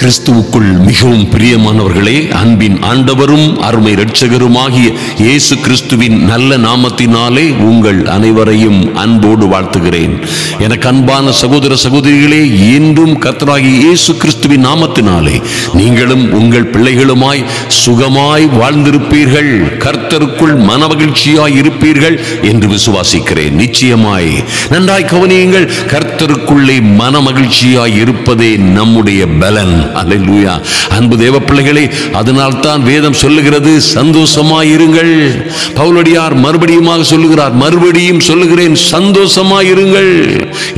கிறிஸ்துவுக்குள் மிகவும் பிரியமானவர்களே, அன்பின் ஆண்டவரும் அருமை இரட்சகருமாகிய இயேசு கிறிஸ்துவின் நல்ல நாமத்தினாலே உங்கள் அனைவரையும் அன்போடு வாழ்த்துகிறேன். எனக்கு அன்பான சகோதர சகோதரிகளே, இன்றும் கர்த்தராகிய இயேசு கிறிஸ்துவின் நாமத்தினாலே நீங்களும் உங்கள் பிள்ளைகளுமாய் சுகமாய் வாழ்ந்திருப்பீர்கள், கர்த்தருக்குள் மனமகிழ்ச்சியாய் இருப்பீர்கள் என்று விசுவாசிக்கிறேன். நிச்சயமாய் நன்றாய் கவனியுங்கள், கர்த்தருக்குள்ளே மனமகிழ்ச்சியாய் இருப்பதே நம்முடைய பலன். அல்லேலூயா. அன்பு தேவ பிள்ளைகளே, அதனால் தான் வேதம் சொல்லுகிறது, சந்தோஷமாயிருங்கள். பவுலடியார் மறுபடியுமாக சொல்லுகிறார், மறுபடியும் சொல்லுகிறேன், சந்தோஷமாயிருங்கள்.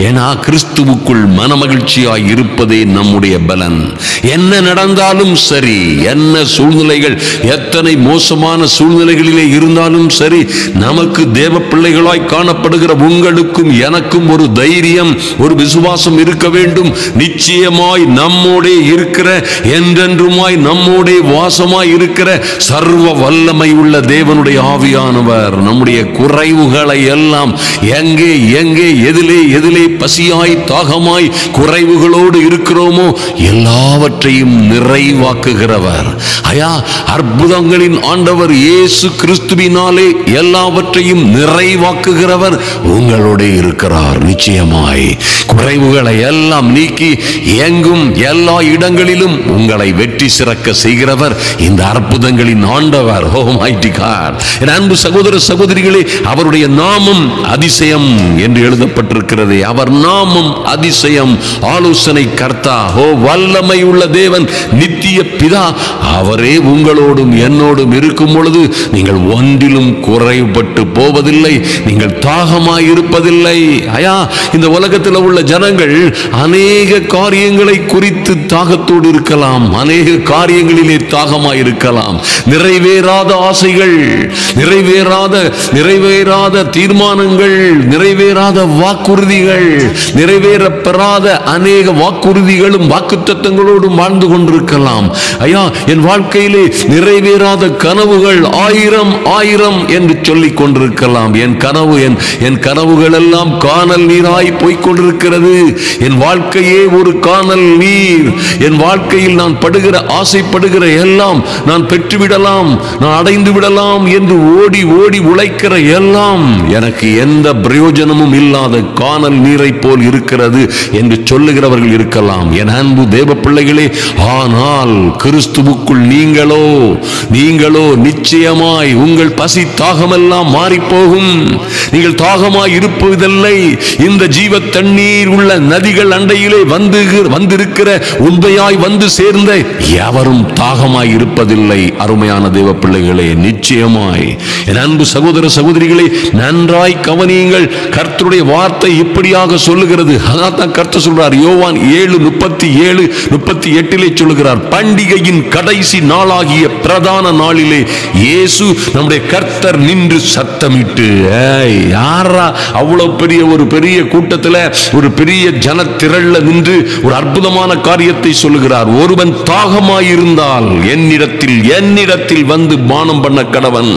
ஏன்னா கிறிஸ்துவுக்குள் மனமகிழ்ச்சியாய் இருப்பதே நம்முடைய பலன். என்ன நடந்தாலும் சரி, என்ன சூழ்நிலைகள், எத்தனை மோசமான சூழ்நிலைகளிலே இருந்தாலும் சரி, நமக்கு தேவ பிள்ளைகளாய் காணப்படுகிற உங்களுக்கும் எனக்கும் ஒரு தைரியம், ஒரு விசுவாசம் இருக்க வேண்டும். நிச்சயமாய் நம்மோடே இருக்கிற, என்றென்றுமாய் நம்மோடே வாசமாய் இருக்கிற சர்வ வல்லமை உள்ள தேவனுடைய ஆவியானவர் நம்முடைய குறைவுகளை எல்லாம் எங்கே எங்கே எதிலே பசியாய் தாகமாய் குறைவுகளோடு இருக்கிறோமோ எல்லாவற்றையும் நிறைவாக்குகிறவர். அற்புதங்களின் ஆண்டவர் இயேசு கிறிஸ்துவினாலே எல்லாவற்றையும் நிறைவாக்குகிறவர் உங்களோடு இருக்கிறார். நிச்சயமாய் குறைவுகளை எல்லாம் நீக்கி எங்கும் எல்லா இடங்களிலும் உங்களை வெற்றி சிறக்க செய்கிறவர் இந்த அற்புதங்களின் ஆண்டவர். ஓ மைட்டி காட். என் அன்பு சகோதர சகோதரிகளே, அவருடைய நாமம் அதிசயம் என்று எழுதப்பட்டிருக்கிறது. அவர் நாமம் அதிசயம், ஆலோசனை கர்த்தா, ஓ வல்லமை உள்ள தேவன், நித்திய பிதா. அவரே உங்களோடும் என்னோடும் இருக்கும் பொழுது நீங்கள் ஒன்றிலும் குறைபட்டு போவதில்லை, நீங்கள் தாகமாய் இருப்பதில்லை. இந்த உலகத்தில் உள்ள ஜனங்கள் அநேக காரியங்களை குறித்து தாகத்தோடு இருக்கலாம், அநேக காரியங்களிலே தாகமாய் இருக்கலாம். நிறைவேறாத ஆசைகள், நிறைவேறாத தீர்மானங்கள், நிறைவேறாத வாக்குறுதிகள், நிறைவேறப்பெறாத அநேக வாக்குறுதிகளும் வாக்குத்தத்தங்களோடும் வாழ்ந்து கொண்டிருக்கலாம். என் வாழ்க்கையிலே நிறைவேறாத கனவுகள் ஆயிரம் என்று சொல்லிக் கொண்டிருக்கலாம். என் கனவுகள் எல்லாம் காணல் நீராய் போய்கொண்டிருக்கிறது. என் வாழ்க்கையே ஒரு காணல் நீர். என் வாழ்க்கையில் நான் படுகிற ஆசைப்படுகிற எல்லாம் நான் பெற்றுவிடலாம், நான் அடைந்து விடலாம் என்று ஓடி ஓடி உழைக்கிற எல்லாம் எனக்கு எந்த பிரயோஜனமும் இல்லாத காணல் நீரை போல் இருக்கிறது என்று சொல்லுகிறவர்கள் இருக்கலாம். என் அன்பு தேவ பிள்ளைகளே, ஆனால் கிறிஸ்துவுக்குள் நீங்களோ நிச்சயமாய் உங்கள் பசி தாகமெல்லாம் மாறி போகும். நீங்கள் தாகமாய் இருப்பதில்லை. இந்த ஜீவ தண்ணீர் உள்ள நதிகள் அண்டையிலே வந்திருக்கிற, உண்மையாய் வந்து சேர்ந்த எவரும் தாகமாய் இருப்பதில்லை. அருமையான தேவ பிள்ளைகளே, நிச்சயமாய் என் அன்பு சகோதர சகோதரிகளே, நன்றாய் கவனியுங்கள். கர்த்தருடைய வார்த்தை இப்படியாக சொல்லுகிறது. அதான் கர்த்தர் சொல்றார், யோவான் 7:37-38 சொல்லுகிறார், பண்டிகையின் கடைசி நாளாகிய பிரதான நாளிலே இயேசு நம்முடைய கர்த்தர் நின்று சத்தமிட்டு, யாரா அவ்வளவு பெரிய கூட்டத்தில், ஒரு பெரிய ஜனத்திரள்ல நின்று ஒரு அற்புதமான காரியத்தை சொல்லுகிறார். ஒருவன் தாகமாயிருந்தால் என்னிடத்தில் வந்து பானம் பண்ண கடவன்.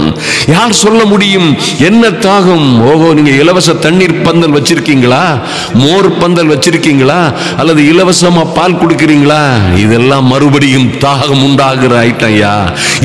யார் சொல்ல முடியும் என்ன தாகம்? ஓஹோ, நீங்க இலவச தண்ணீர் பந்தல் வச்சிருக்கீங்களா, மோர் பந்தல் வச்சிருக்கீங்களா, அல்லது இலவசமா பால் கொடுக்கிறீங்களா? இதெல்லாம் மறுபடியும் தாகம் உண்டாகிற ஐட்டையா.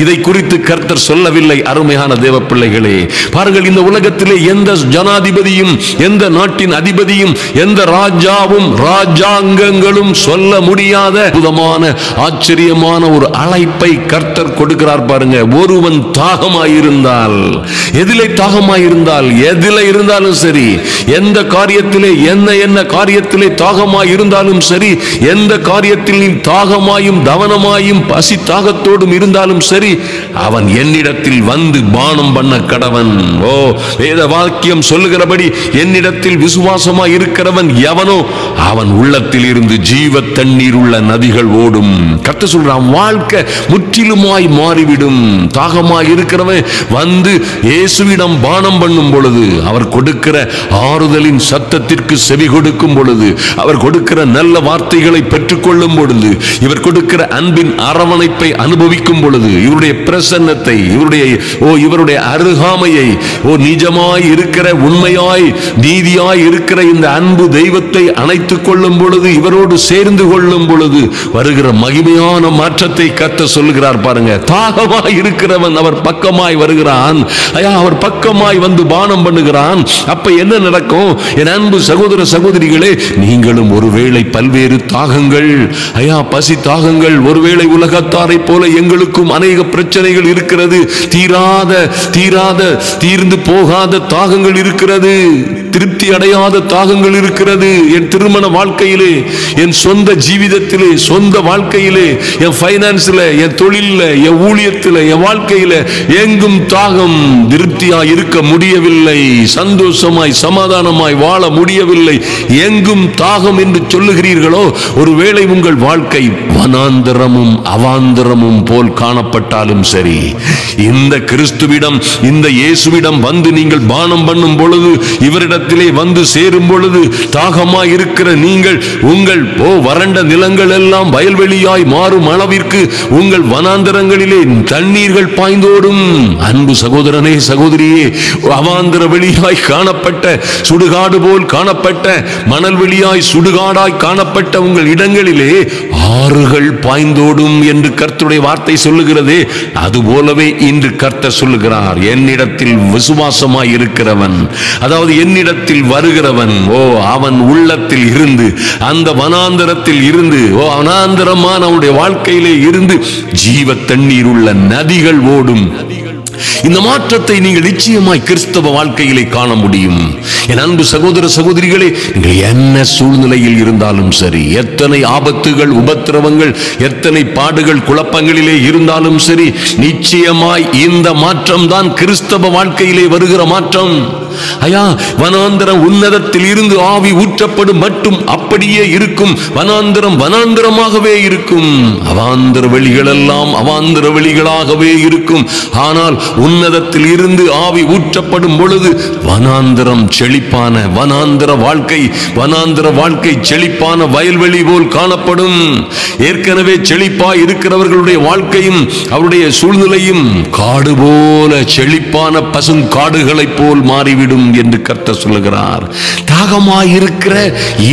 இதை குறித்து கர்த்தர் சொல்லவில்லை. அருமையான தேவ பிள்ளைகளே, பாருங்கள், இந்த உலகத்திலே எந்த ஜனாதிபதியும், எந்த நாட்டின் அதிபதியும், எந்த ராஜாவும் ராஜாங்கங்களும் சொல்ல முடியாத அற்புதமான ஆச்சரியமான ஒரு அழைப்பை கர்த்தர் கொடுக்கிறார். பாருங்க, ஒருவன் தாகமாயிருந்தால், எதிலே இருந்தாலும் சரி, எந்த காரியத்திலே என்ன காரியத்திலே தாகமாயிருந்தாலும் சரி, எந்த காரியத்தில் நீ தாகமாயும் தவனமாயும் பசி தாகத்தோடும் இருந்தாலும் சரி, அவன் என்னிடத்தில் வந்து பானம் பண்ண கடவன். ஓ, வேத வாக்கியம் சொல்லுகிறபடி என்னிடத்தில் விசுவாசமாய் இருக்கிறவன் எவனோ அவன் உள்ளத்தில் இருந்து ஜீவ தண்ணீர் உள்ள நதிகள் ஓடும். கர்த்தர் சொல்றான், வாழ்க்கை முற்றிலுமாய் மாறிவிடும். தாகமாய் இருக்கிறவன் வந்து இயேசுவிடம் பானம் பண்ணும் பொழுது, அவர் கொடுக்கிற ஆறுதலின் சத்தத்திற்கு செவி கொடுக்கும் பொழுது, அவர் கொடுக்கிற நல்ல வார்த்தைகளை பெற்றுக்கொள்ளும் பொழுது, இவர் கொடுக்கிற அன்பின் அரவணைப்பை அனுபவிக்கும் பொழுது, இவருடைய பிரசன்னத்தை, இவருடைய அருகாமையை, நிஜமாய் இருக்கிற, உண்மையாய் நீதியாய் இருக்கிற இந்த அன்பு தெய்வத்தை அணைத்துக் கொள்ளும் பொழுது, இவரோடு சேர்ந்து கொள்ளும் பொழுது வருகிற மகிமையான மாற்றத்தை கர்த்தர் சொல்லுகிறார் பாருங்க. தாகமாய் இருக்கிறவன் அவர் பக்கமாய் வருகிறான். அவர் பக்கமாய் வந்து பானம் பண்ணுகிறான். அப்ப என்ன நடக்கும்? என் அன்பு சகோதர சகோதரிகளே, நீங்களும் ஒருவேளை பல்வேறு தாகங்கள், பசி தாகங்கள், ஒருவேளை உலகத்தாரை போல எங்களுக்கும் அநேக பிரச்சனைகள் இருக்கிறது. தீர்ந்து போகாத தாகங்கள் இருக்கிறது. திருப்தி அடையாத தாகங்கள் இருக்கிறது. என் திருமண வாழ்க்கையிலே, என் சொந்த ஜீவிதத்திலே, சொந்த வாழ்க்கையிலே, என் பைனான்ஸ்ல, என் தொழில, என் ஊழியத்தில், என் வாழ்க்கையில எங்கும் தாகம். திருப்தியா இருக்க முடியவில்லை. சந்தோஷமாய் சமாதானமாய் வாழ முடியவில்லை. எங்கும் தாகம் என்று சொல்லுகிறீர்களோ, ஒருவேளை உங்கள் வாழ்க்கை வனாந்தரமும் அவாந்தரமும் போல் காணப்பட்டாலும் சரி, இந்த கிறிஸ்துவிடம், இந்த இயேசுவிடம் வந்து நீங்கள் பானம் பண்ணும் பொழுது, இவரிடத்திலே வந்து சேரும் பொழுது, தாகமாய் இருக்கிற நீங்கள் உங்கள் வறண்ட நிலங்கள் எல்லாம் வயல்வெளியாய் மாறும் அளவிற்கு உங்கள் வனாந்தரங்களிலே தண்ணீர்கள் பாய்ந்தோடும். அன்பு சகோதரனே, சகோதரியே, அவாந்தர வெளியாய் காணப்பட்ட, சுடுகாடு போல் காணப்பட்ட, மணல் வெளியாய் சுடுகாடாய் காணப்பட்ட உங்கள் இடங்களிலே ஆறுகள் பாய்ந்தோடும் என்று கர்த்தருடைய வார்த்தை சொல்லுகிறதே. அதுபோலவே இன்று கர்த்தர் சொல்லுகிறார், என்னிடத்தில் விசுவாசமாய் இருக்கிறவன், அதாவது என்னிடத்தில் வருகிறவன், அவன் உள்ளத்தில் இருந்து, அந்த வனாந்தரத்தில் இருந்து, வனாந்தரமான அவனுடைய வாழ்க்கையிலே இருந்து ஜீவ தண்ணீர் உள்ள நதிகள் ஓடும். இந்த மாற்றத்தை நீங்கள் நிச்சயமாய் கிறிஸ்தவ வாழ்க்கையிலே காண முடியும். என் அன்பு சகோதர சகோதரிகளே, நீங்கள் என்ன சூழ்நிலையில் இருந்தாலும் சரி, எத்தனை ஆபத்துகள், உபத்திரவங்கள், எத்தனை பாடுகள், குழப்பங்களிலே இருந்தாலும் சரி, நிச்சயமாய் இந்த மாற்றம் தான் கிறிஸ்தவ வாழ்க்கையிலே வருகிற மாற்றம். வனாந்தரம் உன்னதத்தில் இருந்து ஆவி ஊற்றப்படும் மட்டும் அப்படியே இருக்கும். வனாந்தரம் வனாந்தரமாகவே இருக்கும். அவாந்தர வெளிகள் எல்லாம் அவாந்தர வெளிகளாகவே இருக்கும். ஆனால் உன்னதத்தில் இருந்து ஆவி ஊற்றப்படும் பொழுது வனாந்தரம் செழிப்பான, வனாந்தர வாழ்க்கை செழிப்பான வயல்வெளி போல் காணப்படும். ஏற்கனவே செழிப்பாய் இருக்கிறவர்களுடைய வாழ்க்கையும் அவருடைய சூழ்நிலையும் காடு போல செழிப்பான பசுங்காடுகளை போல் மாறிவிடும் என்று கர்த்தர் சொல்லுகிறார். தாகமாயிருக்கிற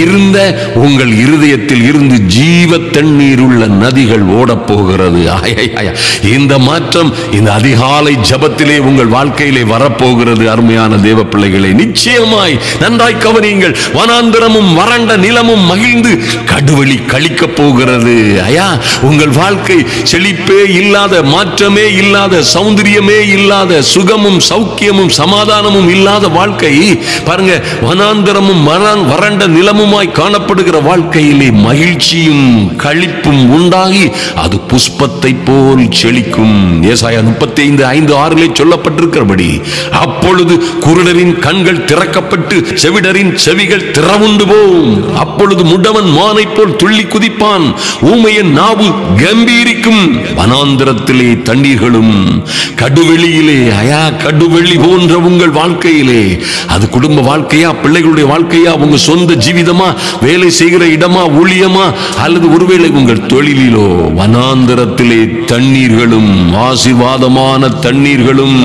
இருந்த உங்கள் இருதயத்தில் இருந்து ஜீவ தண்ணீர் உள்ள நதிகள் ஓடப்போகிறது. இந்த மாற்றம் இந்த அதிகாலை ஜபத்திலே உங்கள் வாழ்க்கையிலே வரப்போகிறது. அருமையான தேவ பிள்ளைகளை, நிச்சயமாய் நன்றாய் கவனியுங்கள். வனாந்தரமும் வறண்ட நிலமும் மகிழ்ந்து கடுவெளி கழிக்க போகிறது. உங்கள் வாழ்க்கை செழிப்பே இல்லாத, மாற்றமே இல்லாத, சௌந்தரியமே இல்லாத, சுகமும் சௌக்கியமும் சமாதானமும் இல்லாத வாழ்க்கை பாருங்க, வனாந்தரமும் வறண்ட நிலமுமாய் காணப்படுகிற வாழ்க்கையிலே மகிழ்ச்சியும் களிப்பும் உண்டாகி அது புஷ்பத்தை போல் செழிக்கும். ஏசாயா 35:5-6 சொல்லப்பட்டிருக்கிறபடி, அப்பொழுது குருடரின் கண்கள் திறக்கப்பட்டு செவிடரின் செவிகள் திறவுண்டு போம். அப்பொழுது முடவன் மானை போல் துள்ளி குதிப்பான், ஊமையின் நாவு கம்பீரிக்கும். வனாந்தரத்திலே தண்ணீர்களும் கடுவெளியிலே, கடுவெளி போன்ற உங்கள் வாழ்க்கையிலே, அது குடும்ப வாழ்க்கையா, பிள்ளைகளுடைய வாழ்க்கையா, உங்க சொந்த ஜீவிதமா, வேலை செய்கிற இடமா, ஊழியமா, அல்லது ஒருவேளை உங்கள் தொழிலிலோ, வனாந்தரத்திலே தண்ணீர்களும் ஆசீர்வாதமான தண்ணீர்களும்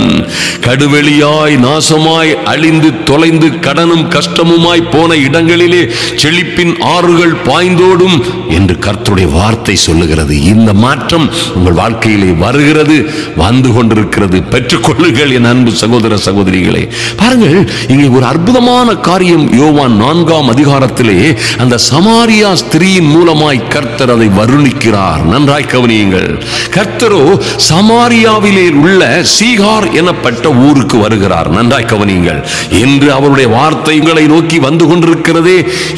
கடுவெளியாய் நாசமாய் அழிந்து தொலைந்து கடனும் கஷ்டமுமாய் போன இடங்களிலே செழிப்பின் ஆறுகள் பாய்ந்தோடும் என்று கர்த்தருடைய வார்த்தை சொல்லுகிறது. இந்த மாற்றம் உங்கள் வாழ்க்கையிலே வருகிறது, வந்து கொண்டிருக்கிறது. பெற்றுக்கொள்ளுங்கள் என் அன்பு சகோதர சகோதரிகளே. பாருங்கள், இங்கே ஒரு அற்புதமான காரியம் யோவான் 4ஆம் அதிகாரத்திலே அந்த சமாரியா ஸ்திரீயின் மூலமாய் கர்த்தர் அதை வருணிக்கிறார். நன்றாய் கவனியுங்கள். கர்த்தரோ சமாரியாவிலே உள்ள சீகார் எனப்பட்ட ஊருக்கு வருகிறார். நன்றாய் கவனியுங்கள். என்று அவருடைய வார்த்தை உங்களை நோக்கி வந்து கொண்டிருக்கிறதே,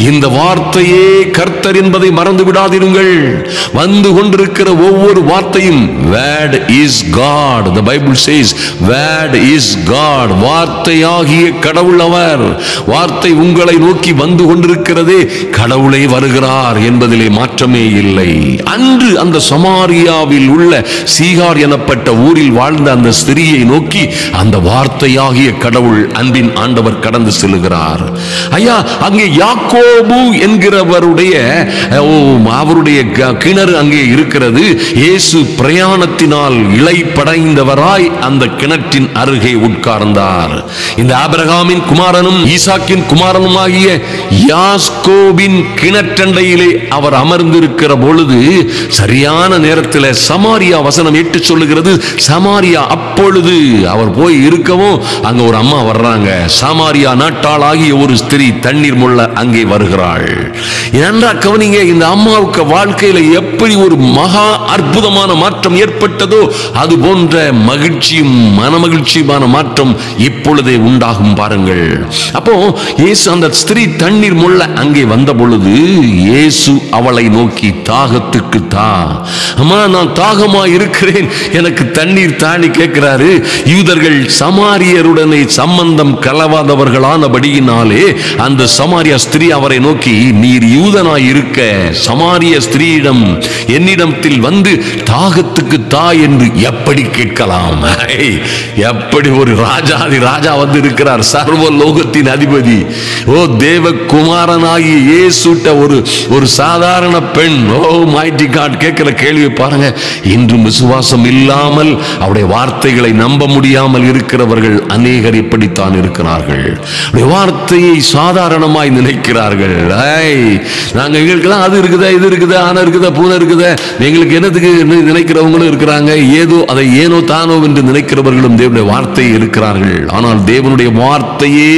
இந்த வார்த்தையே கர்த்தர் என்பதை மறந்து விடாதிருங்கள். வந்து கொண்டிருக்கிற ஒவ்வொரு வார்த்தையும் word is God. The Bible says word is God. வார்த்தையாகிய கடவுள் அவர். வார்த்தை உங்களை நோக்கி வந்து கொண்டிருக்கிறதே, கடவுளே வருகிறார் என்பதிலே மாற்றமே இல்லை. அன்று அந்த சமாரியாவில் உள்ள சீகார் எனப்பட்ட ஊரில் வாழ்ந்த அந்த ஸ்திரியை நோக்கி அந்த வார்த்தையாகிய கடவுள், அன்பின் ஆண்டவர் கடந்து செல்கிறார். அங்கே யாக்கோபு என்கிறவருடைய அவருடைய கிணறு அங்கே இருக்கிறது. இயேசு பிரயாணத்தினால் இளைப்படைந்தவராய் தாய் அந்த கிணற்றின் அருகே உட்கார்ந்தார். இந்த ஆபிரகாமின் குமாரனும் ஈசாக்கின் குமாரனும் ஆகிய யாக்கோபின் கிணற்றண்டையிலே அவர் அமர்ந்திருக்கிற பொழுது சரியான நேரத்தில் சமாரியா வசனம் 8 சொல்லுகிறது. சமாரியா அப்பொழுது அவர் போய் இருக்கவும் அங்க ஒரு அம்மா வர்றாங்க. சமாரியா நாட்டாள் ஆகிய ஒரு ஸ்திரீ தண்ணீர் முள்ள அங்கே வருகிறாள். ஏன்றா கவனிங்க, இந்த அம்மாவுக்கு வாழ்க்கையில எப்படி ஒரு மகா அற்புதமான மாற்றம் ஏற்பட்டதோ அது போன்ற மகிழ்ச்சியும் மனமகிழ்ச்சியுமான மாற்றம் இப்பொழுதே உண்டாகும் பாருங்கள். அப்போ இயேசு அந்த ஸ்திரீ தண்ணீர் முள்ள அங்கே வந்த பொழுது இயேசு அவளை நோக்கி, தாகத்துக்கு தா அம்மா, நான் தாகமா இருக்கிறேன், எனக்கு தண்ணீர் தானி கேட்கிறாரு. யூதர்கள் சமாரியருடனே சம்பந்தம் கலவாதவர்களானபடியினாலே அந்த சமாரியா ஸ்திரீ அவரை நோக்கி, நீர் யூதனாய் இருக்க சமாரிய ஸ்திரீயிடம் என்னிடத்தில் வந்து தாகத்துக்கு தா என்று எப்படி கேட்கலாம்? எப்படி ஒரு ராஜாதி ராஜா வந்து இருக்கிறார், சர்வ லோகத்தின் அதிபதி. ஓ தேவகுமாரனாகி இயேசுட்ட ஒரு சாதாரண பெண், ஓ மைட்டி காட், கேட்கிற கேள்வி பாருங்க. இன்றும் விசுவாசம் இல்லாமல் அவருடைய வார்த்தைகளை நம்ப முடியாமல் இருக்கிறவர்கள் அநேகர் இப்படித்தான் இருக்கிறார்கள். வார்த்தையை சாதாரணமாய் நினைக்கிறார்கள். நாங்க எங்களுக்கு தான் அது இருக்குதா, இது இருக்குதா, ஆனா இருக்குதா, பூனை இருக்குதா, எங்களுக்கு என்னதுக்கு நினைக்கிறவங்களும் இருக்கிறாங்க. ஏதோ அதை ஏனோ தானோ என்று நினைக்கிறவர்களும் தேவனுடைய வார்த்தையை இருக்கிறார்கள். ஆனால் தேவனுடைய வார்த்தையே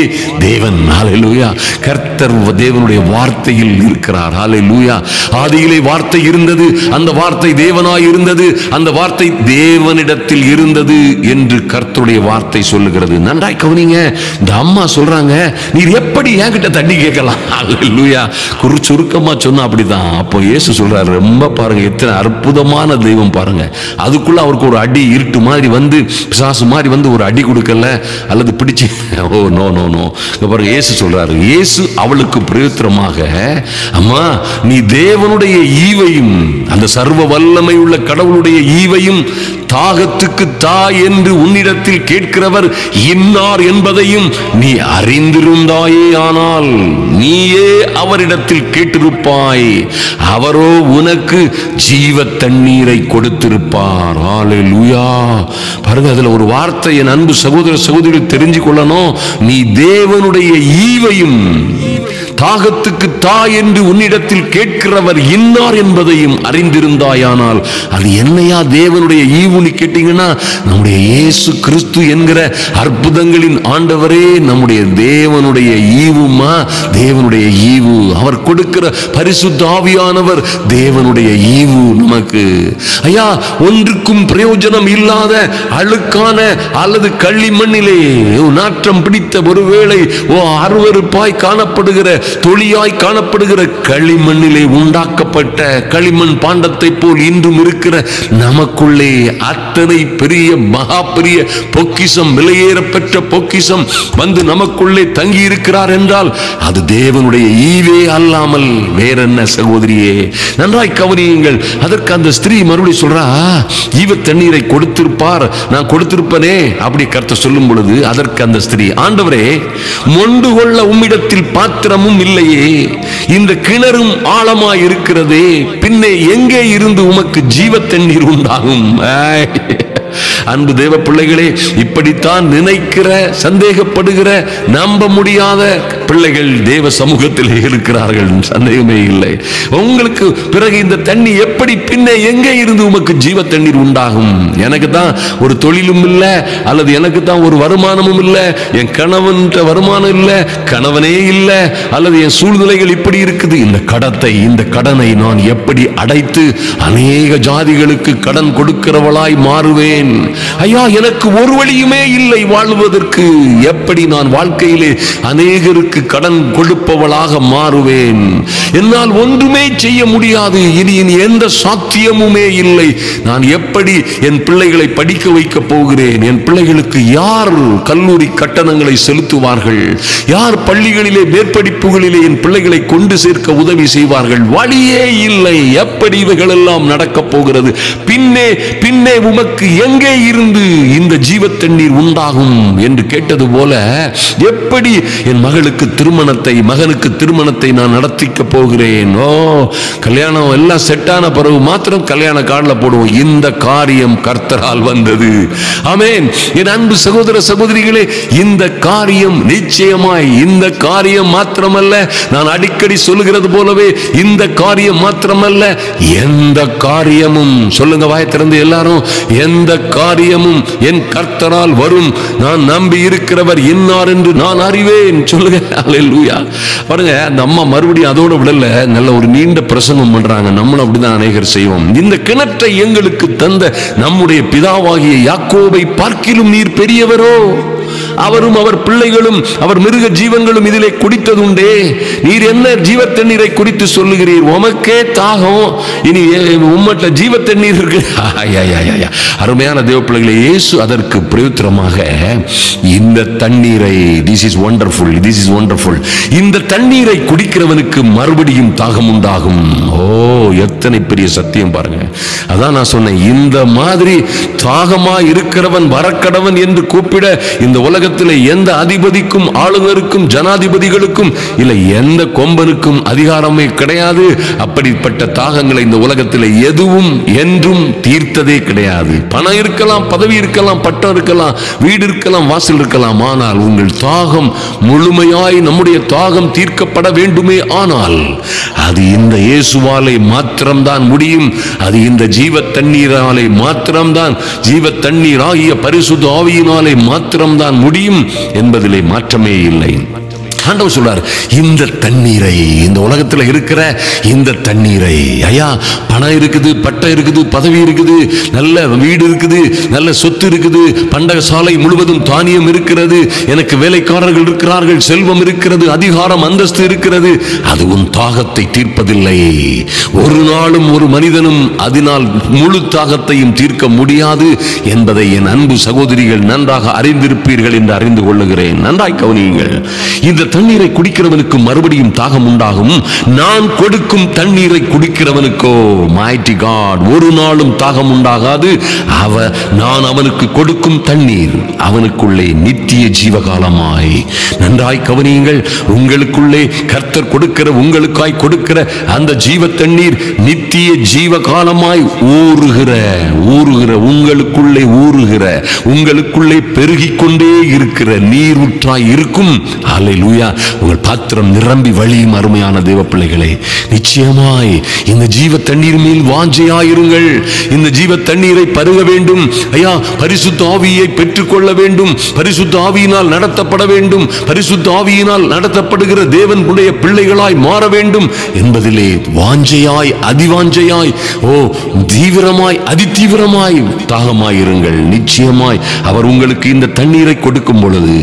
தேவன். ஹல்லேலூயா. கர்த்தர் தேவனுடைய வார்த்தையில் இருக்கிறார். ஹல்லேலூயா. ஆதியிலே வார்த்தை இருந்தது, அந்த வார்த்தை தேவனாய் இருந்தது, அந்த வார்த்தை தேவனிடத்தில் இருந்தது என்று கர்த்தருடைய வார்த்தை சொல்லுகிறது. நன்றாய் கவனிங்க. இந்த அம்மா சொல்றாங்க, நீர் எப்படி என்கிட்ட தண்ணி கேட்கலாம்? ஹல்லேலூயா. சுருக்கமா சொன்னா அப்படிதான். அப்போ இயேசு சொல்றாரு, ரொம்ப பாருங்க, எத்தனை அற்புதமான தெய்வம் பாருங்க. அதுக்குள்ள அவருக்கு ஒரு அடி இருட்டு மாதிரி வந்து, பிசாசு மாதிரி வந்து ஒரு அடி கொடுக்கல அல்லது பிடிச்சு, ஓ நோ நோ நோ. பாருங்க, இயேசு சொல்றாரு. இயேசு அவளுக்கு பிரயோத்திரமாக, அம்மா, நீ தேவனுடைய ஈவையும் அந்த சர்வ வல்லமை உள்ள கடவுளுடைய ஈவையும் தாகத்துக்கு தா என்று உன்னிடத்தில் கேட்கிறவர் இன்னார் என்பதையும் நீ அறிந்திருந்தாயே, ஆனால் நீயே அவரிடத்தில் கேட்டிருப்பாய், அவரோ உனக்கு ஜீவ தண்ணீரை கொடுத்திருப்பார். ஹல்லேலூயா. பாருங்க, அதுல ஒரு வார்த்தை என் அன்பு சகோதர சகோதரி தெரிஞ்சு கொள்ளணும். நீ தேவனுடைய ஈவையும் தாகத்துக்கு தா என்று உன்னிடத்தில் கேட்கிறவர் இன்னார் என்பதையும் அறிந்திருந்தாயானால், அது என்னையா தேவனுடைய ஈவுன்னு கேட்டீங்கன்னா, நம்முடைய இயேசு கிறிஸ்து என்கிற அற்புதங்களின் ஆண்டவரே நம்முடைய தேவனுடைய ஈவுமா. தேவனுடைய ஈவு, அவர் கொடுக்கிற பரிசுத்த ஆவியானவர் தேவனுடைய ஈவு நமக்கு. ஐயா, ஒன்றுக்கும் பிரயோஜனம் இல்லாத அழுக்கான அல்லது களிமண்ணிலே நாற்றம் பிடித்த ஒருவேளை அருவருப்பாய் காணப்படுகிற, தொழியாய் காணப்படுகிற களிமண்ணிலே உண்டாக்கப்பட்ட களிமண் பாண்டத்தை போல் இன்றும் இருக்கிற நமக்குள்ளே அத்தனை பெரிய மகா பெரிய பொக்கிஷம், விலையேற பெற்ற பொக்கிஷம் வந்து நமக்குள்ளே தங்கி இருக்கிறார் என்றால் அது தேவனுடைய ஈவே அல்லாமல் வேறென்ன சகோதரியே? நன்றாய் கவனியுங்கள். அதற்கு அந்த ஸ்திரீ மறுபடியும் சொல்றா, ஈவ தண்ணீரை கொடுத்திருப்பார், நான் கொடுத்திருப்பனே அப்படி கர்த்தர் சொல்லும் பொழுது, அதற்கு அந்த ஸ்திரீ, ஆண்டவரே, மொண்டு கொள்ள உம்மிடத்தில் பாத்திரமும் இல்லையே, இந்த கிணறும் ஆழமாய் இருக்கிறதே, பின்னே எங்கே இருந்து உமக்கு ஜீவ தண்ணீர் உண்டாகும்? அன்பு தேவ பிள்ளைகளே, இப்படித்தான் நினைக்கிற, சந்தேகப்படுகிற, நம்ப முடியாத பிள்ளைகள் தேவ சமூகத்தில் இருக்கிறார்கள், சந்தேகமே இல்லை. உங்களுக்கு பிறகு இந்த தண்ணி எப்படி, பின்ன எங்கே இருந்து உமக்கு ஜீவ தண்ணீர் உண்டாகும்? எனக்கு தான் ஒரு தொழிலும் இல்லை, அல்லது எனக்கு தான் ஒரு வருமானமும் இல்லை, என் கணவன் வருமானம் இல்லை, கணவனே இல்லை, அல்லது என் சூழ்நிலைகள் இப்படி இருக்குது, இந்த கடனை நான் எப்படி அடைத்து அநேக ஜாதிகளுக்கு கடன் கொடுக்கிறவளாய் மாறுவேன்? ஐயா, எனக்கு ஒரு வழியுமே இல்லை வாழ்வதற்கு, எப்படி நான் வாழ்க்கையிலே அநேகருக்கு கடன் கொடுப்பவளாக மாறுவேன்? என்னால் ஒன்றுமே செய்ய முடியாது, இனி எந்த சாத்தியமுமே இல்லை. நான் எப்படி என் பிள்ளைகளை படிக்க வைக்க போகிறேன்? என் பிள்ளைகளுக்கு யார் கல்லூரி கட்டணங்களை செலுத்துவார்கள்? யார் பள்ளிகளிலே மேற்படிப்புகளிலே என் பிள்ளைகளை கொண்டு சேர்க்க உதவி செய்வார்கள்? வழியே இல்லை. எப்படி இவைகள் எல்லாம் நடக்க போகிறது. பின்னே பின்னே உமக்கு எங்கே இருந்து இந்த ஜீவ தண்ணீர் உண்டாகும் என்று கேட்டது போல, எப்படி என் மகனுக்கு திருமணத்தை நான் நடத்திக்க போகிறேன். கல்யாணம் எல்லாம் செட்டான பிறகு மாத்திரம் கல்யாண கார்டில் போடுவோம், இந்த காரியம் கர்த்தரால் வந்தது. ஆமென். என் அன்பு சகோதர சகோதரிகளே, இந்த காரியம் நிச்சயமாய், இந்த காரியம் மாத்திரமல்ல, நான் அடிக்கடி சொல்லுகிறது போலவே இந்த காரியம் மாத்திரமல்ல, எந்த காரியமும், சொல்லுங்க வாய் திறந்து எல்லாரும், எந்த காரியமும் என் கர்த்தரால் வரும். நான் நம்பி இருக்கிறவர் இன்னார் என்று நான் அறிவேன். சொல்லுங்க அல்லேலூயா. பாருங்க, அந்த அம்மா மறுபடியும் அதோட விடல, நல்ல ஒரு நீண்ட பிரசங்கம் பண்றாங்க. நம்மளும் அப்படிதான் அநேகர் செய்வோம். இந்த கிணற்றை எங்களுக்கு தந்த நம்முடைய பிதாவாகிய யாக்கோபை பார்க்கிலும் நீர் பெரியவரோ, அவரும் அவர் பிள்ளைகளும் அவர் மிருக ஜீவங்களும் இதிலே குடித்ததுண்டே. நீர் என்ன ஜீவ தண்ணீரை குடித்து சொல்லுகிறீர்? உமக்கே தாகம், இனி உம்மட்ட ஜீவ தண்ணீர் இருக்கு. அருமையான தேவ பிள்ளைகளே, இயேசு அதற்கு பிரயுத்தரமாக இந்த தண்ணீரை, this is wonderful, இந்த தண்ணீரை குடிக்கிறவனுக்கு மறுபடியும் தாகம் உண்டாகும். எத்தனை பெரிய சத்தியம் பாருங்க. அதான் நான் சொன்னேன், இந்த மாதிரி தாகமா இருக்கிறவன் வரக்கடவன் என்று கூப்பிட இந்த உலகத்தில் எந்த அதிபதிக்கும் ஆளுநருக்கும் ஜனாதிபதிகளுக்கும் இல்லை எந்த கொம்பனுக்கும் அதிகாரமே கிடையாது. அப்படிப்பட்ட தாகங்களை இந்த உலகத்தில் எதுவும் என்றும் தீர்த்ததே கிடையாது. பணம் இருக்கலாம், பதவி இருக்கலாம், பட்டம் இருக்கலாம், வீடு இருக்கலாம், வாசல் இருக்கலாம், ஆனால் உங்கள் தாகம் முழுமையாய், நம்முடைய தாகம் தீர்க்கப்பட வேண்டுமே ஆனால் அது இந்த இயேசுவாலே மாத்திரம்தான் முடியும். அது இந்த ஜீவ தண்ணீராலே மாத்திரம்தான், ஜீவ தண்ணீர் ஆகிய பரிசுத்த ஆவியினாலே மாத்திரம்தான் முடியும் என்பதிலே மாற்றமே இல்லை. ஆண்டவர் சொல்றார், இந்த தண்ணீரை, இந்த உலகத்தில் இருக்கிற இந்த தண்ணீரை, ஐயா பணம் இருக்குது, பட்டம் இருக்குது, பதவி இருக்குது, நல்ல வீடு இருக்குது, நல்ல சொத்து இருக்குது, பண்டக சாலை முழுவதும் தானியம் இருக்கிறது, எனக்கு வேலைக்காரர்கள் இருக்கிறார்கள், செல்வம் இருக்கிறது, அதிகாரம் அந்தஸ்து இருக்கிறது, அது உன் தாகத்தை தீர்ப்பதில்லை. ஒரு நாளும் ஒரு மனிதனும் அதனால் முழு தாகத்தையும் தீர்க்க முடியாது என்பதை என் அன்பு சகோதரிகள் நன்றாக அறிந்திருப்பீர்கள் என்று அறிந்து கொள்ளுகிறேன். நன்றாய் கவனியுங்கள். இந்த தண்ணீரை குடிக்கிறவனுக்கு மறுபடியும் தாகம் உண்டாகும். நான் கொடுக்கும் தண்ணீரை குடிக்கிறவனுக்கோ, mighty God, ஒரு நாளும் தாகம் உண்டாகாது. நான் அவனுக்கு கொடுக்கும் தண்ணீர் அவனுக்குள்ளே நித்திய ஜீவகாலமாய். நன்றாய் கவனியுங்கள். உங்களுக்குள்ளே கர்த்தர் கொடுக்கிற, உங்களுக்காய் கொடுக்கிற அந்த ஜீவ தண்ணீர் நித்திய ஜீவகாலமாய் ஊறுகிற உங்களுக்குள்ளே ஊறுகிற, உங்களுக்குள்ளே பெருகிக் கொண்டே இருக்கிற நீர் ஊற்றாய் இருக்கும். அல்லேலூயா. உங்கள் பாத்திரம் நிரம்பி வழியும். அருமையான தேவ பிள்ளைகளே, நிச்சயமாய் இந்த ஜீவ தண்ணீர் மேல் வாஞ்சையாயிருங்கள். இந்த ஜீவ தண்ணீரை பருக வேண்டும். ஐயா, பரிசுத்த ஆவியை பெற்றுக்கொள்ள வேண்டும். பரிசுத்த ஆவியினால் நடத்தப்பட வேண்டும். பரிசுத்த ஆவியினால் நடத்தப்படுகிற தேவனுடைய பிள்ளைகளாய் மாற வேண்டும் என்பதிலே வாஞ்சையாய், அதிவாஞ்சையாய், தீவிரமாய், அதிதீவிரமாய் தாகமாயிருங்கள். நிச்சயமாய் அவர் உங்களுக்கு இந்த தண்ணீரை கொடுக்கும் பொழுது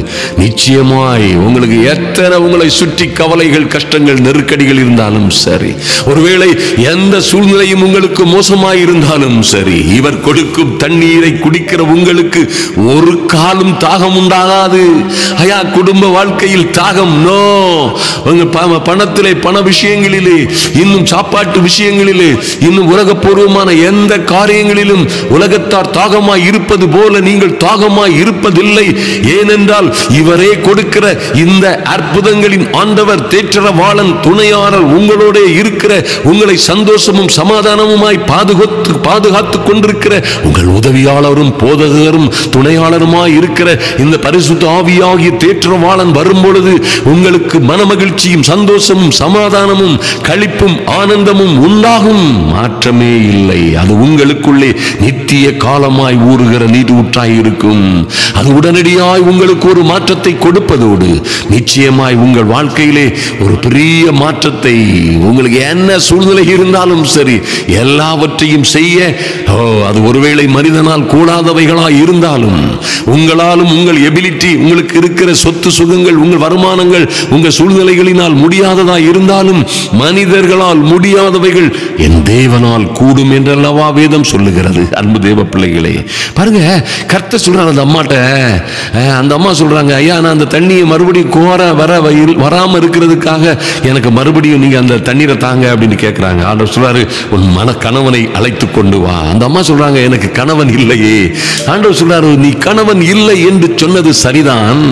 நிச்சயமாய் உங்களுக்கு எத்தனை உங்களை சுற்றி கவலைகள், கஷ்டங்கள், நெருக்கடிகள் இருந்தாலும் சரி, ஒருவேளை எந்த சூழ்நிலையும் உங்களுக்கு மோசமாய் இருந்தாலும் சரி, இவர் கொடுக்கும் தண்ணீரை குடிக்கிற உங்களுக்கு ஒரு காலம் தாகம் உண்டாகாது. ஐயா, குடும்ப வாழ்க்கையில் தாகம் நோ. உங்க பணத்திலே, பண விஷயங்களிலே, இன்னும் சாப்பாட்டு விஷயங்களிலே, இன்னும் உலகப்பூர்வமான எந்த காரியங்களிலும் உலகத்தார் தாகமாய் இருப்பது போல நீங்கள் தாகமாய் இருப்பதில்லை. ஏனென்றால் இவரே கொடுக்கிற இந்த அற்புதங்களின் ஆண்டவர், தேற்றரவாளன், துணையாளர் உங்களோட இருக்கிற, உங்களை சந்தோஷமும் சமாதானமுமாய் பாதுகாத்துக் கொண்டிருக்கிற உங்கள் உதவியாளரும் போதகரும் துணையாளருமாய் இருக்கிற இந்த பரிசுத்த ஆவியாகிய தேற்றரவாளன் வரும் பொழுது உங்களுக்கு மனமகிழ்ச்சியும் சந்தோஷமும் சமாதானமும் களிப்பும் ஆனந்தமும் உண்டாகும். மாற்றமே இல்லை. அது உங்களுக்குள்ளே நித்திய காலமாய் ஊறுகிற நீரூற்றாய் இருக்கும். அது உடனடியாய் உங்களுக்கு ஒரு மாற்றத்தை கொடுப்பதோடு நிச்சயமாய் உங்கள் வாழ்க்கையிலே ஒரு பெரிய மாற்றத்தை, உங்களுக்கு என்ன சூழ்நிலை இருந்தாலும் சரி, எல்லாவற்றையும் செய்ய, அது ஒருவேளை மனிதனால் கூடாதவைகளாய் இருந்தாலும், உங்களாலும் உங்கள் எபிலிட்டி, உங்களுக்கு இருக்கிற சொத்து சுகங்கள், உங்கள் வருமானங்கள், உங்கள் சூழ்நிலைகளினால் முடியாததாய் இருந்தாலும், மனிதர்களால் முடியாதவைகள் என் தேவனால் கூடும் என்றல்லவா வேதம் சொல்லுகிறது. அன்பு தேவ பிள்ளைகளே, பாருங்க, கர்த்தர் சொல்றாங்க அந்த அம்மாட்ட. அந்த அம்மா சொல்றாங்க, ஐயா நான் அந்த தண்ணியை மறுபடியும் கோர வராம இருக்கிறதுக்காக எனக்கு மறுபடியும் நீங்க அந்த தண்ணீரை தாங்க அப்படின்னு கேட்கிறாங்க. ஆண்டவர் சொல்றாரு, உன் கணவனை அழைத்து கொண்டு வா. அந்த அம்மா சொல்றாங்க, எனக்கு கணவன் இல்லையே. ஆண்டவர் சொல்றாரு, நீ கணவன் இல்லை என்று சொன்னது சரிதான்,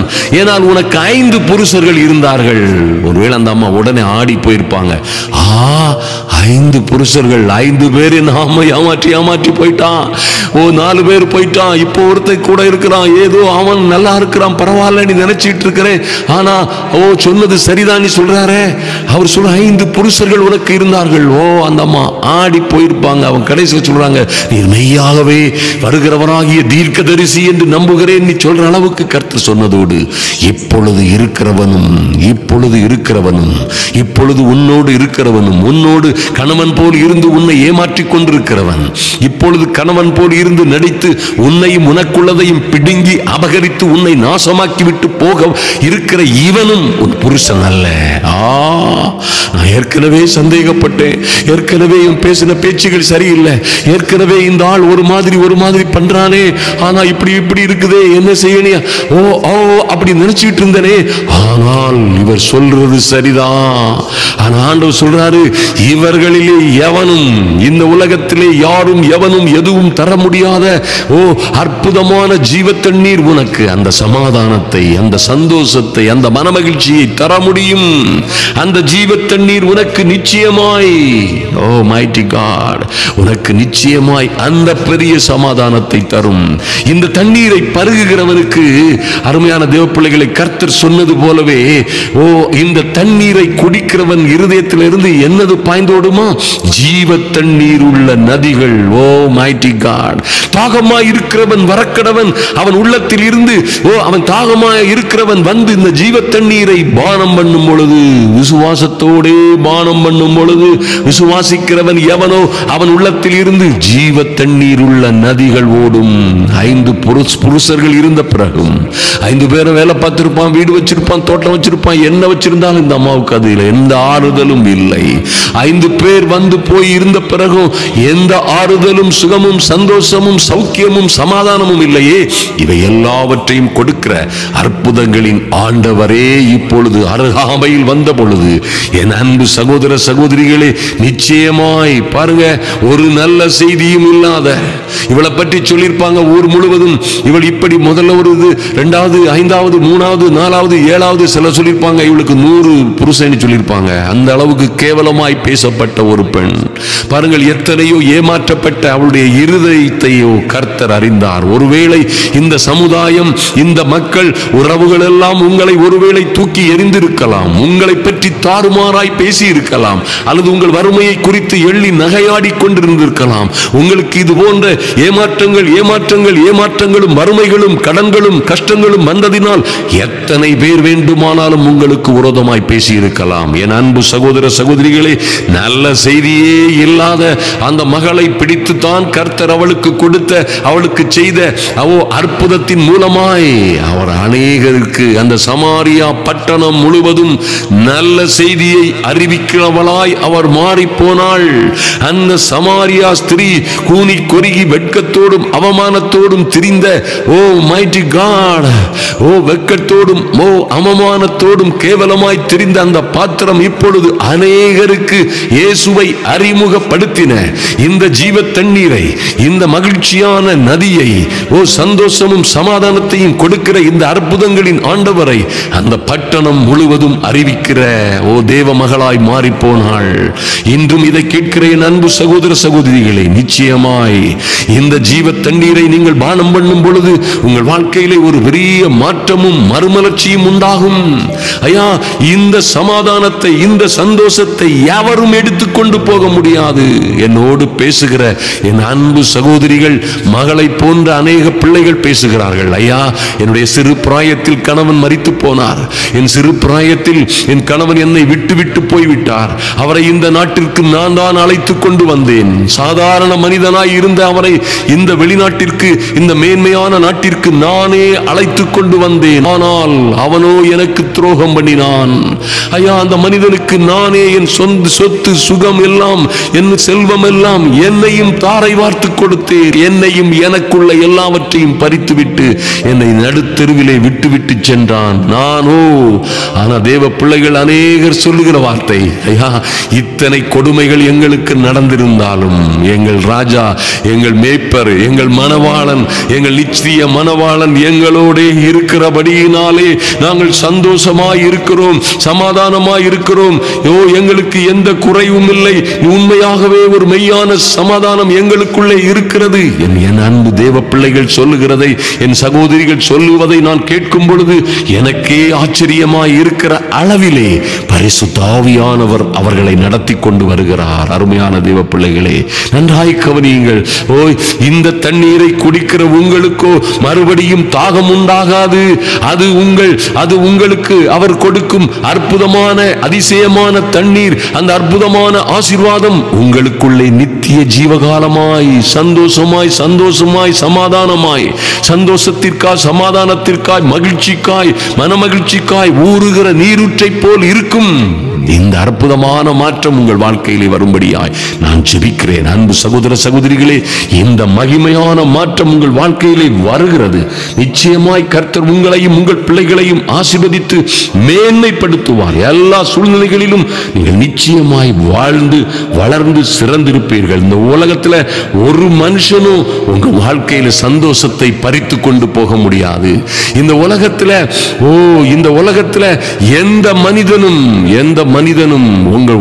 ஏனால் உனக்கு 5 புருஷர்கள் இருந்தார்கள். ஒருவேளை அந்த அம்மா உடனே ஆடி போயிருப்பாங்க. 5 புருஷர்கள், 5 பேரை நாம ஏமாற்றி போயிட்டான். 4 பேர் போயிட்டான், இப்போ ஒருத்தர் கூட இருக்கிறான், ஏதோ அவன் நல்லா இருக்கிறான், பரவாயில்ல நீ நினைச்சிட்டு இருக்கிறேன், ஆனா சொன்னது சரிதான் சொல்றாரு. அவர் சொல்ற 5 புருஷர்கள் உனக்கு இருந்தார்கள். அந்த அம்மா ஆடி போயிருப்பாங்க. அவன் கடைசியில் சொல்றாங்க, நீ மெய்யாகவே வருகிறவராகிய தீர்க்கதரிசி என்று நம்புகிறேன் நீ சொல்ற அளவுக்கு கர்த்தர் சொன்னதோடு, இப்பொழுது இருக்கிறவனும் இப்பொழுது உன்னோடு இருக்கிறவனும், உன்னோடு கணவன் போல் இருந்து உன்னை ஏமாற்றிக் கொண்டிருக்கிறவன், இப்பொழுது கணவன் போல் இருந்து நடித்து உன்னையும் உனக்குள்ளதையும் பிடுங்கி அபகரித்து உன்னை நாசமாக்கி விட்டு போக இருக்கிற இவனும் உன் புருஷன் அல்ல. நான் ஏற்கனவே சந்தேகப்பட்டேன், ஏற்கனவே பேசின பேச்சுகள் சரியில்லை, ஏற்கனவே இந்த ஆள் ஒரு மாதிரி பண்றானே, ஆனா இப்படி இருக்குதே, என்ன செய்யணும் அப்படி நினைச்சிட்டு இருந்தனே, ஆனால் இவர் சொல்றது சரிதான். ஆனா ஆண்டவர் சொல்றாரு, இவர்களிலே எவனும், இந்த உலகத்திலே யாரும் எவனும் எதுவும் தர முடியாத அற்புதமான ஜீவ தண்ணீர் உனக்கு அந்த சமாதானத்தை, அந்த சந்தோஷத்தை, அந்த மனமகிழ்ச்சியை தர முடியும். அந்த ஜீவ தண்ணீர் உனக்கு நிச்சயமாய், மைட்டி காட், உனக்கு நிச்சயமாய் அந்த பெரிய சமாதானத்தை தரும். இந்த தண்ணீரை பருகுகிறவனுக்கு, அருமையான தேவ பிள்ளைகளை, கர்த்தர் சொன்னது போலவே இந்த தண்ணீரை குடிக்கிறவன் இருதயத்திலிருந்து என்னது பாய்ந்தோடுமா? ஜீவ தண்ணீர் உள்ள நதிகள். மைட்டி காட், தாகமாய் இருக்கிறவன் வரக்கடவன், அவன் உள்ளத்தில் இருந்து அவன் தாகமாய் இருக்கிறவன் வந்து இந்த ஜீவ தண்ணீரை பானம் பண்ணும் பொழுது, விசுவாசத்தோடே பானம் பண்ணும் பொழுது, விசுவாசிக்கிறவன் எவனோ அவன் உள்ளத்தில் இருந்து ஜீவ தண்ணீர் உள்ள நதிகள் ஓடும். 5 புருஷர்கள் இருந்த பிறகும் 5 பேரை வேலை பார்த்திருப்பான், வீடு வச்சிருப்பான், தோட்டம் வச்சிருப்பான், என்ன வச்சிருந்தாலும் இந்த அம்மாவுக்கு அதில் எந்த ஆறுதலும் இல்லை. 5 பேர் வந்து போய் இருந்த பிறகும் எந்த ஆறுதலும், சுகமும், சந்தோஷமும், சௌக்கியமும், சமாதானமும் இல்லையே. இவை எல்லாவற்றையும் கொடுக்கிற அற்புதங்களின் ஆண்டவரே இப்பொழுது அருகாமையில் வந்த பொழுது, என் அன்பு சகோதர சகோதரிகளே, நிச்சயமாய் பாருங்க, ஒரு நல்ல செய்தியும் இல்லாத, இவளை பற்றி சொல்லியிருப்பாங்க ஊர் முழுவதும், இவள் இப்படி முதல்ல ஒரு இது, 2வது, 5வது, 3வது, 4வது, 7வது, சில சொல்லியிருப்பாங்க இவளுக்கு 100 புருஷன் சொல்லியிருப்பாங்க. அந்த அளவுக்கு கேவலமாய் பேசப்பட்ட ஒரு பெண். பாருங்கள், எத்தனையோ ஏமாற்றப்பட்ட அவளுடைய இருதயத்தையோ கர்த்தர் அறிந்தார். ஒருவேளை இந்த சமுதாயம், இந்த மக்கள், உறவுகள் எல்லாம் உங்களை ஒருவேளை தூக்கி எறிந்திருக்கலாம், உங்களை பற்றி தாறுமாறாய் பேசி இருக்கலாம், அல்லது உங்கள் வறுமையை குறித்து எள்ளி நகையாடி கொண்டிருந்திருக்கலாம். உங்களுக்கு இது போன்ற ஏமாற்றங்களும் வறுமைகளும் கடன்களும் கஷ்டங்களும் வந்ததினால் எத்தனை பேர் வேண்டுமானாலும் உங்களுக்கு விரோதமாய் பேசி இருக்கலாம். என் அன்பு சகோதர சகோதரிகளே, நல்ல செய்தியே இல்லாத அந்த மகளை பிடித்து தான் கர்த்தர் அவளுக்கு கொடுத்த, அவளுக்கு செய்த அற்புதத்தின் மூலமாய் அவர் அநேகருக்கு அந்த சமாரியா பட்டணம் முழுவதும் நல்ல செய்தியை அறிவிக்கிறவளாய் அவர் மாறி போனாள். அந்த சமாரியா ஸ்திரீ கூனி கொருகி வெட்கத்தோடும் அவமானத்தோடும் திரிந்த, மைட்டி காட், வெட்கத்தோடும் அவமானத்தோடும் கேவலமாய் திரிந்த அந்த பாத்திரம் இப்பொழுது அநேகருக்கு இயேசுவை அறிமுகப்படுத்தின இந்த ஜீவ தண்ணீரை, இந்த மகிழ்ச்சியான நதியை, சந்தோஷமும் சமாதானத்தையும் கொடுக்கிற இந்த அற்புதங்களின் ஆண்டவரை அந்த பட்டணம் முழுவதும் அறிவிக்கிற தேவ மகளாய் மாறி போனாள். இன்றும் இதை கேட்கிற என் அன்பு சகோதர சகோதரிகளை, நிச்சயமாய் இந்த ஜீவ தண்ணீரை நீங்கள் பானம் பண்ணும் பொழுது உங்கள் வாழ்க்கையிலே ஒரு பெரிய மாற்றமும் மறுமலர்ச்சியும் உண்டாகும். ஐயா, இந்த சமாதானத்தை, இந்த சந்தோஷத்தை எவரும் எடுத்துக்கொண்டு போக முடியாது. என்னோடு பேசுகிற என் அன்பு சகோதரிகள், மகளை போன்ற அநேக பிள்ளைகள் பேசுகிறார்கள். ஐயா, என்னுடைய சிறு பிராயத்தில் கணவன் மரித்து போனார், என் சிறு பிராயத்தில் என் கணவன் என்னை விட்டு விட்டு போய்விட்டார், அவரை இந்த நாட்டிற்கு நான் தான் அழைத்து கொண்டு வந்தேன். சாதாரண மனிதனாய் இருந்த அவரை இந்த வெளிநாட்டிற்கு, இந்த மேன்மையான நாட்டிற்கு நானே அழைத்து கொண்டு வந்தேன். ஆனால் அவனோ எனக்கு துரோகம் பண்ணினான். ஐயா, அந்த மனிதனுக்கு நானே என் சொத்து சுகம் எல்லாம், என் செல்வம் எல்லாம், என்னையும் தாரை வார்த்து கொடுத்தேன். என்னையும் எனக்குள்ள எல்லாவற்றையும் எல்லாவற்றையும் பறித்துவிட்டு என்னை நடுத்தெருவிலே விட்டுவிட்டு சென்றான். ஆனா தேவ பிள்ளைகள் அநேகர் சொல்லுகிற வார்த்தை, ஐயா, இத்தனை கொடுமைகள் எங்களுக்கு நடந்திருந்தாலும் எங்கள் ராஜா, எங்கள் மேய்ப்பர், எங்கள் மணவாளன், எங்கள் நிச்சய மணவாளன் எங்களோட இருக்கிறபடியினாலே நாங்கள் சந்தோஷமாய் இருக்கிறோம், சமாதானமாய் இருக்கிறோம். எங்களுக்கு எந்த குறைவும் இல்லை. உண்மையாகவே ஒரு மெய்யான சமாதானம் எங்களுக்குள்ளே இருக்கிறது. என் அன்பு தேவ பிள்ளைகள் சொல்லுகிறதை, என் சகோதரிகள் சொல்லுவதை நான் கேட்கும் பொழுது எனக்கே ஆச்சரியமாய் இருக்கிற அளவிலே பரிசுத்த ஆவியானவர் அவர்களை நடத்தி கொண்டு வருகிறார். அருமையான தேவ பிள்ளைகளே, நன்றாய் கவனியுங்கள். இந்த தண்ணீரை குடிக்கிற உங்களுக்கோ மறுபடியும் தாகம் உண்டாகாது. அது உங்களுக்கு அவர் கொடுக்கும் அற்புதமான அதிசயமான தண்ணீர். அந்த அற்புதமான ஆசீர்வாதம் உங்களுக்குள்ளே நித்திய ஜீவகாலமாய் சந்தோஷமாய் சமாதானமாய், சந்தோஷத்திற்காய், சமாதானத்திற்காய், மகிழ்ச்சிக்காய், மனமகிழ்ச்சிக்காய் ஊறுகிற நீரூற்றை போல் இருக்கும். இந்த அற்புதமான மாற்றம் உங்கள் வாழ்க்கையிலே வரும்படியாய் நான் ஜெபிக்கிறேன். அன்பு சகோதர சகோதரிகளே, இந்த மகிமையான மாற்றம் உங்கள் வாழ்க்கையிலே வருகிறது. நிச்சயமாய் கர்த்தர் உங்களையும் உங்கள் பிள்ளைகளையும் ஆசீர்வதித்து மேன்மைப்படுத்துவார். எல்லா சூழ்நிலைகளிலும் நீங்கள் நிச்சயமாய் வாழ்ந்து வளர்ந்து சிறந்திருப்பீர்கள். இந்த உலகத்தில் ஒரு மனுஷனும் உங்க வாழ்க்கையில சந்தோஷத்தை பறித்து கொண்டு போக முடியாது. இந்த உலகத்தில் எந்த மனிதனும்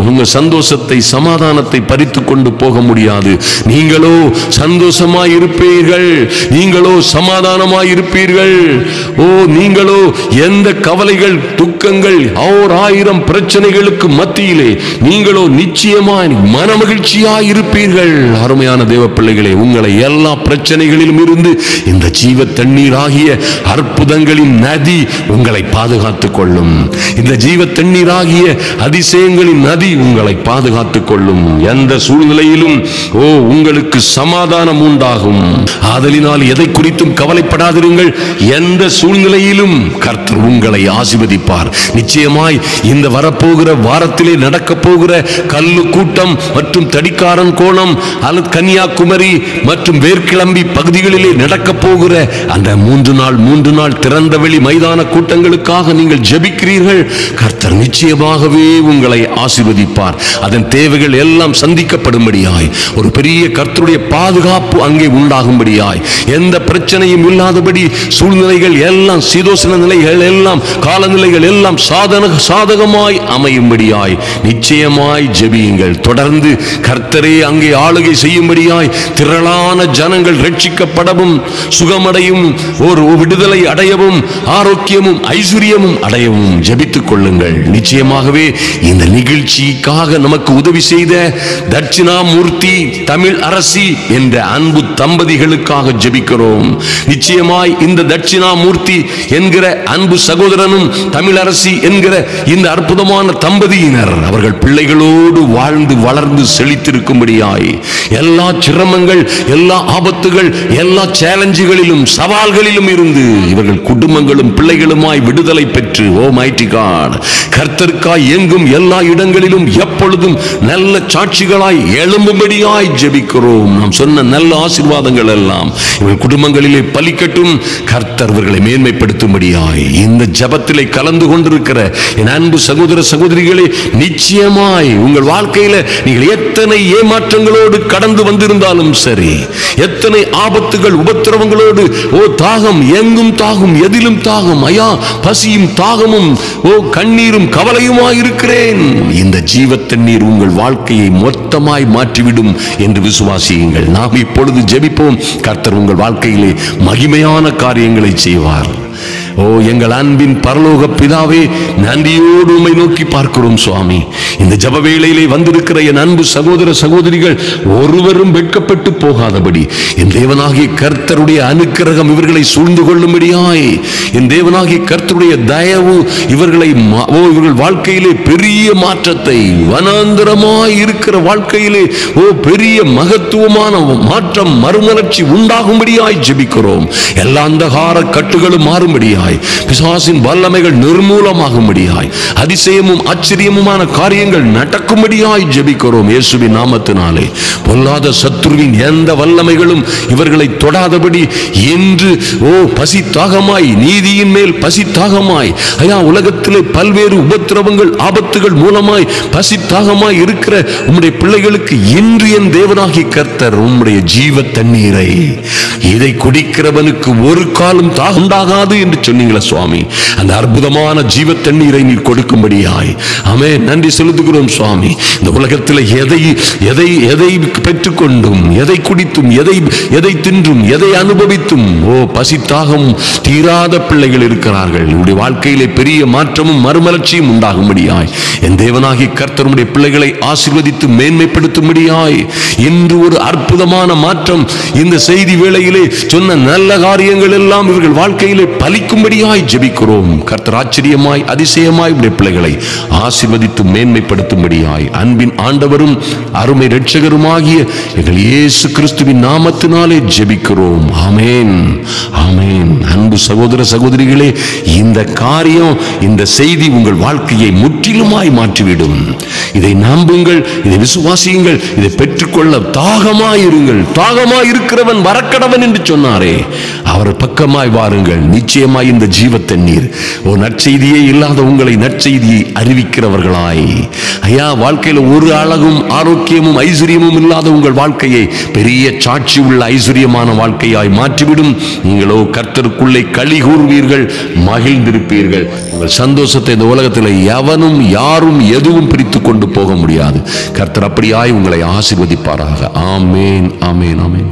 உங்க சந்தோஷத்தை, சமாதானத்தை பறித்து கொண்டு போக முடியாது. நீங்களோ சந்தோஷமாய் இருப்பீர்கள், நீங்களோ சமாதானமாய் இருப்பீர்கள். நீங்களோ எந்த கவலைகள், துக்கங்கள், 1000 பிரச்சனைகளுக்கு மத்தியிலே நீங்களோ நிச்சயமாய் மனமகிழ்ச்சியாய் இருப்பீர்கள். அருமையான தேவ பிள்ளைகளே, உங்களை எல்லா பிரச்சனைகளிலும் இருந்து இந்த ஜீவ தண்ணீர் ஆகிய அற்புதங்களின் நதி உங்களை பாதுகாத்துக் கொள்ளும். இந்த ஜீவ தண்ணீர் ஆகிய அதிசயங்களின் நதி உங்களை பாதுகாத்துக் கொள்ளும். எந்த சூழ்நிலையிலும் உங்களுக்கு சமாதானம் உண்டாகும். ஆதலினால் எதை குறித்தும் கவலைப்படாதிருங்கள். எந்த சூழ்நிலையிலும் கர்த்தர் உங்களை ஆசீர்வதிப்பார். நிச்சயமாய் இந்த வரப்போகிற வாரத்திலே நடக்க போகிற கல்லு கூட்டம் மற்றும் தடிக்காரன் கோணம் அல்லது கன்னியாகுமரி மற்றும் வேர்க்கிளம்பி பகுதிகளிலே நடக்க போகிற அந்த 3 நாள் திறந்த வெளி மைதான கூட்டங்களுக்காக நீங்கள் ஜெபிக்கிறீர்கள். கர்த்தர் நிச்சயமாகவே உங்களை ஆசீர்வதிப்பார். அதன் தேவைகள் எல்லாம் சந்திக்கப்படும்படியாய் ஒரு பெரிய கர்த்தருடைய பாதுகாப்பு அங்கே உண்டாகும்படியாய், எந்த பிரச்சனையும் இல்லாதபடி சூழ்நிலைகள் எல்லாம், சீதோசன நிலைகள் எல்லாம், காலநிலைகள் எல்லாம் சாதகமாய் அமையும்படியாய் நிச்சயமாய் ஜெபியுங்கள். தொடர்ந்து கர்த்தரே அங்கே ஆளுகை செய்யும்படியாய் திரளான ஜனங்கள் ரட்சிக்கப்படவும், சுகமடையும், ஒரு விடுதலை அடையவும், ஆரோக்கியமும் ஐஸ்வர்யமும் அடையவும் ஜெபித்துக் கொள்ளுங்கள். நிச்சயமாகவே இந்த நிகழ்ச்சிக்காக நமக்கு உதவி செய்த தட்சிணாமூர்த்தி தமிழ் அரசி என்ற அன்பு தம்பதிகளுக்காக ஜெபிக்கிறோம். நிச்சயமாய் இந்த தட்சிணாமூர்த்தி என்கிற அன்பு சகோதரனும் தமிழ் அரசி என்கிற இந்த அற்புதமான தம்பதியினர் அவர்கள் பிள்ளைகளோடு வாழ்ந்து வளர்ந்து செழித்திருக்கும்படியாய் எல்லா சிரமங்கள், எல்லா ஆபத்துகள், எல்லா சேலஞ்சுகளிலும் சவால்களிலும் இருந்து இவர்கள் குடும்பங்களும் பிள்ளைகளுமாய் விடுதலை பெற்று, ஓ மைட்டி காட், கர்த்தருக்காய் எங்கும் எல்லா இடங்களிலும் எப்பொழுதும் நல்ல சாட்சிகளாய் எழும்பும்படியாய் ஜெபிக்கிறோம். நாம் சொன்ன நல்ல ஆசீர்வாதங்கள் எல்லாம் இவர்கள் குடும்பங்களிலே பலிக்கட்டும். கர்த்தர் இவர்களை மேன்மைப்படுத்தும்படியாய் இந்த ஜெபத்திலே கலந்து கொண்டிருக்கிற என் அன்பு சகோதர சகோதரிகளே, நிச்சயமாய் உங்கள் வாழ்க்கையில நீங்கள் எத்தனை ஏமாற்றங்களோடு கடந்து வந்திருந்தாலும் சரி, எத்தனை ஆபத்துகள் உபத்திரவங்களோடு, தாகம், எங்கும் தாகம், எதிலும் தாகம், ஐயா பசியும் தாகமும், கண்ணீரும் கவலையுமாய் இருக்கிறேன். இந்த ஜீவ தண்ணீர் உங்கள் வாழ்க்கையை மொத்தமாய் மாற்றிவிடும் என்று விசுவாசியுங்கள். நாம் இப்பொழுது ஜெபிப்போம். கர்த்தர் உங்கள் வாழ்க்கையிலே மகிமையான காரியங்களை செய்வார். எங்கள் அன்பின் பரலோக பிதாவே, நன்றியோடு உம்மை நோக்கி பார்க்கிறோம் சுவாமி. இந்த ஜப வேளையிலே வந்திருக்கிற என் அன்பு சகோதர சகோதரிகள் ஒருவரும் வெட்கப்பட்டு போகாதபடி என் தேவனாகிய கர்த்தருடைய அனுக்கிரகம் இவர்களை சூழ்ந்து கொள்ளும்படியாய், என் தேவனாகிய கர்த்தருடைய தயவு இவர்கள் வாழ்க்கையிலே பெரிய மாற்றத்தை, வனாந்தரமாய் இருக்கிற வாழ்க்கையிலே பெரிய மகத்துவமான மாற்றம், மறுமலர்ச்சி உண்டாகும்படியாய் ஜெபிக்கிறோம். எல்லா அந்தகார கட்டுகளும் மாறும்படியாய் நீங்கும்படியாய், பிசாசின் வல்லமைகள் நிர்மூலமாகும்படியாய், அதிசயமும் ஆச்சரியமுமான காரியங்கள் நடக்கும்படியாய் ஜெபிக்கிறோம் இயேசுவின் நாமத்தினாலே. பொல்லாத சத்துருவின் எந்த வல்லமைகளும் இவர்களை தொடாதபடி என்று பசி தாகமாய், நீதியின் மேல் பசி தாகமாய், ஐயா உலகத்திலே பல்வேறு உபத்திரவங்கள் ஆபத்துகள் மூலமாய் பசி தாகமாய் இருக்கிற உம்முடைய பிள்ளைகளுக்கு இன்று என் தேவனாகி கர்த்தர் உம்முடைய ஜீவ தண்ணீரை, இதை குடிக்கிறவனுக்கு ஒரு காலம் தாகம் உண்டாகாது என்று சொன்னீங்களா சுவாமி, அந்த அற்புதமான ஜீவ தண்ணீரை நீர் கொடுக்கும்படியாய் ஆமென் நன்றி செலுத்துகிறோம் சுவாமி. இந்த உலகத்தில் எதை பெற்றுக்கொண்டும், எதை குடித்தும், எதை தின்றும், எதை அனுபவித்தும் பசி தாகம் தீராத பிள்ளைகள் இருக்கிறார்கள். உடைய வாழ்க்கையிலே பெரிய மாற்றமும் மறுமலர்ச்சியும் உண்டாகும்படியாய் என் தேவனாகி கர்த்தருடைய பிள்ளைகளை ஆசீர்வதித்து மேன்மைப்படுத்தும்படியாய் இன்று ஒரு அற்புதமான மாற்றம் இந்த செய்தி வேளையிலே சொன்ன நல்ல காரியங்கள் எல்லாம் இவர்கள் வாழ்க்கையிலே பலிக்கும்படியாய் ஜெபிக்கிறோம். கர்த்தர் ஆச்சரியமாய் அதிசயமாய் உடைய பிள்ளைகளை ஆசீர்வதித்து மேன்மைப்படுத்தும்படியாய் அன்பின் ஆண்டவரும் அருமை இரட்சகருமாகிய எங்கள் இயேசு கிறிஸ்துவின் நாமத்தினாலே ஜெபிக்கிறோம். ஆமென் ஆமென். அன்பு சகோதர சகோதரிகளே, இந்த காரியம், இந்த செய்தி உங்கள் வாழ்க்கையை முற்றிலுமாய் மாற்றிவிடும். இதை நம்புங்கள், இதை விசுவாசியுங்கள், இதை பெற்றுக்கொள்ள தாகமாயிருங்கள். தாகமாய் இருக்கிறவன் வரக்கடவன் என்று சொன்னாரே, அவர் பக்கமாய் வாருங்கள். நிச்சயமாய் இந்த ஜீவ தண்ணீர் நற்செய்தியே இல்லாத உங்களை நற்செய்தியை அறிவிக்கிறவர்களாய், ஐயா வாழ்க்கையில் ஒரு அழகும் ஆரோக்கியமும் ஐஸ்வர்யமும் இல்லாத உங்கள் வாழ்க்கையை பெரிய சாட்சி உள்ள ஐஸ்வர்யமான வாழ்க்கையாய் மாற்றிவிடும். நீங்களோ கர்த்தருக்குள்ளே களி கூறுவீர்கள், மகிழ்ந்திருப்பீர்கள். உங்கள் சந்தோஷத்தை இந்த உலகத்தில் எவனும் யாரும் எதுவும் பிரித்து கொண்டு போக முடியாது. கர்த்தர் அப்படியாய் உங்களை ஆசீர்வதிப்பாராக. ஆமேன் ஆமேன் ஆமேன்.